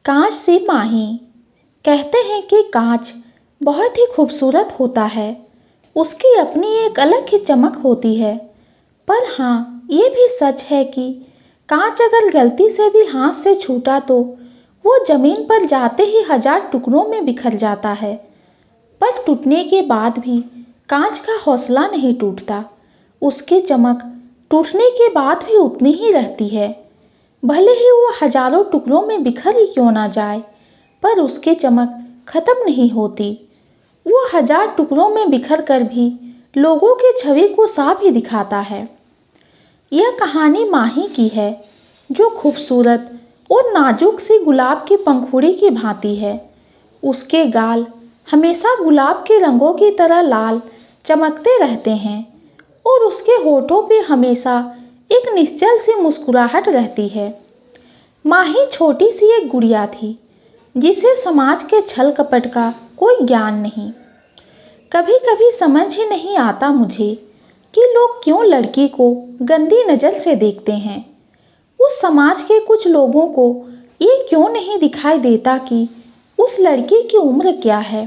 कांच से माही। कहते हैं कि कांच बहुत ही खूबसूरत होता है। उसकी अपनी एक अलग ही चमक होती है। पर हाँ, ये भी सच है कि कांच अगर गलती से भी हाथ से छूटा तो वो जमीन पर जाते ही हजार टुकड़ों में बिखर जाता है। पर टूटने के बाद भी कांच का हौसला नहीं टूटता। उसकी चमक टूटने के बाद भी उतनी ही रहती है। भले ही वो हजारों टुकड़ों में बिखर ही क्यों ना जाए, पर उसकी चमक खत्म नहीं होती। वो हजार टुकड़ों में बिखर कर भी लोगों की छवि को साफ ही दिखाता है। यह कहानी माही की है, जो खूबसूरत और नाजुक सी गुलाब की पंखुड़ी की भांति है। उसके गाल हमेशा गुलाब के रंगों की तरह लाल चमकते रहते हैं और उसके होठों पे हमेशा एक निश्चल सी मुस्कुराहट रहती है। माही छोटी सी एक गुड़िया थी, जिसे समाज के छल कपट का कोई ज्ञान नहीं। कभी कभी समझ ही नहीं आता मुझे कि लोग क्यों लड़की को गंदी नज़र से देखते हैं। उस समाज के कुछ लोगों को ये क्यों नहीं दिखाई देता कि उस लड़की की उम्र क्या है।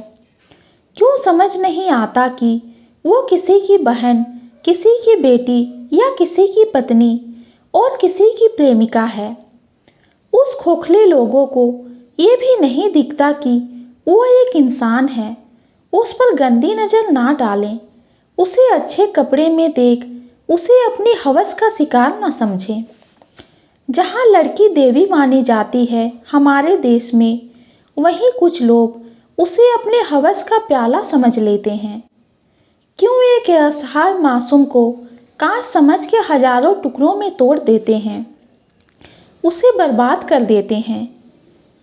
क्यों समझ नहीं आता कि वो किसी की बहन, किसी की बेटी या किसी की पत्नी और किसी की प्रेमिका है। उस खोखले लोगों को ये भी नहीं दिखता कि वो एक इंसान है। उस पर गंदी नज़र ना डालें, उसे अच्छे कपड़े में देख उसे अपनी हवस का शिकार ना समझें। जहाँ लड़की देवी मानी जाती है हमारे देश में, वहीं कुछ लोग उसे अपने हवस का प्याला समझ लेते हैं। क्यों एक असहाय मासूम को कांच समझ के हजारों टुकड़ों में तोड़ देते हैं, उसे बर्बाद कर देते हैं।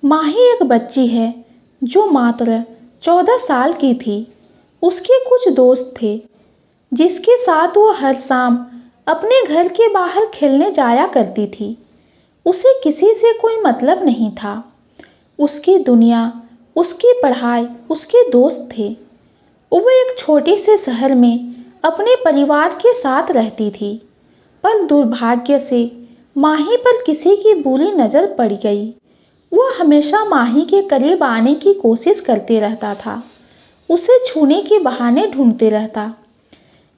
माही एक बच्ची है जो मात्र 14 साल की थी। उसके कुछ दोस्त थे जिसके साथ वो हर शाम अपने घर के बाहर खेलने जाया करती थी। उसे किसी से कोई मतलब नहीं था। उसकी दुनिया, उसकी पढ़ाई, उसके दोस्त थे। वो एक छोटे से शहर में अपने परिवार के साथ रहती थी। पर दुर्भाग्य से माही पर किसी की बुरी नज़र पड़ गई। वो हमेशा माही के करीब आने की कोशिश करते रहता था, उसे छूने के बहाने ढूंढते रहता।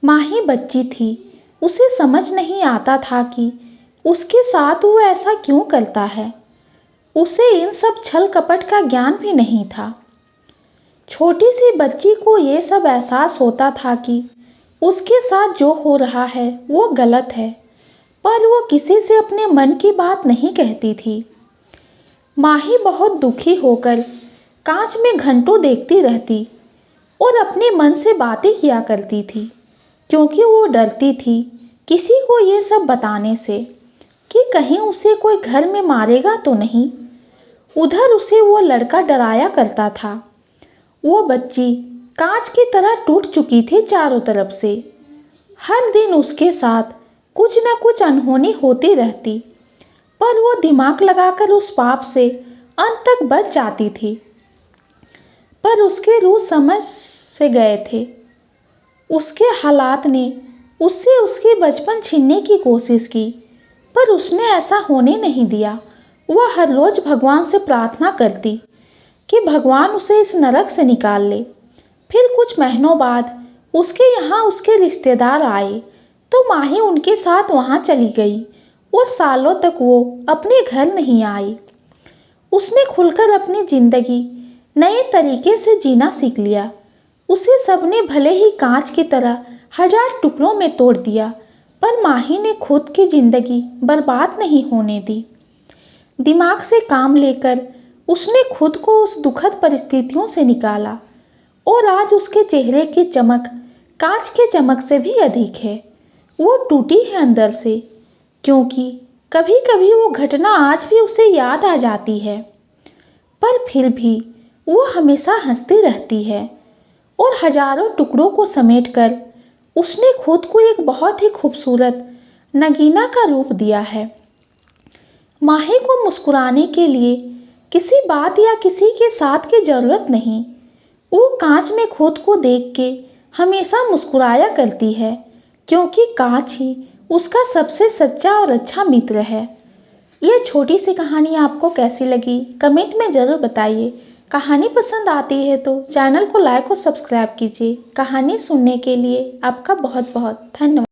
माही बच्ची थी, उसे समझ नहीं आता था कि उसके साथ वो ऐसा क्यों करता है। उसे इन सब छल कपट का ज्ञान भी नहीं था। छोटी सी बच्ची को ये सब एहसास होता था कि उसके साथ जो हो रहा है वो गलत है, पर वो किसी से अपने मन की बात नहीं कहती थी। माही बहुत दुखी होकर कांच में घंटों देखती रहती और अपने मन से बातें किया करती थी, क्योंकि वो डरती थी किसी को ये सब बताने से कि कहीं उसे कोई घर में मारेगा तो नहीं। उधर उसे वो लड़का डराया करता था। वो बच्ची कांच की तरह टूट चुकी थी चारों तरफ से। हर दिन उसके साथ कुछ न कुछ अनहोनी होती रहती, पर वो दिमाग लगाकर उस पाप से अंत तक बच जाती थी। पर उसके रूह समझ से गए थे। उसके हालात ने उससे उसकी बचपन छीनने की कोशिश की, पर उसने ऐसा होने नहीं दिया। वह हर रोज़ भगवान से प्रार्थना करती कि भगवान उसे इस नरक से निकाल ले। फिर कुछ महीनों बाद उसके यहाँ उसके रिश्तेदार आए, तो माही उनके साथ वहाँ चली गई और सालों तक वो अपने घर नहीं आई। उसने खुलकर अपनी ज़िंदगी नए तरीके से जीना सीख लिया। उसे सबने भले ही कांच की तरह हजार टुकड़ों में तोड़ दिया, पर माही ने खुद की ज़िंदगी बर्बाद नहीं होने दी। दिमाग से काम लेकर उसने खुद को उस दुखद परिस्थितियों से निकाला और आज उसके चेहरे की चमक कांच के चमक से भी अधिक है। वो टूटी है अंदर से, क्योंकि कभी कभी वो घटना आज भी उसे याद आ जाती है, पर फिर भी वो हमेशा हंसती रहती है और हजारों टुकड़ों को समेटकर उसने खुद को एक बहुत ही खूबसूरत नगीना का रूप दिया है। माही को मुस्कुराने के लिए किसी बात या किसी के साथ की ज़रूरत नहीं। वो कांच में खुद को देख के हमेशा मुस्कुराया करती है, क्योंकि कांच ही उसका सबसे सच्चा और अच्छा मित्र है। ये छोटी सी कहानी आपको कैसी लगी कमेंट में ज़रूर बताइए। कहानी पसंद आती है तो चैनल को लाइक और सब्सक्राइब कीजिए। कहानी सुनने के लिए आपका बहुत बहुत धन्यवाद।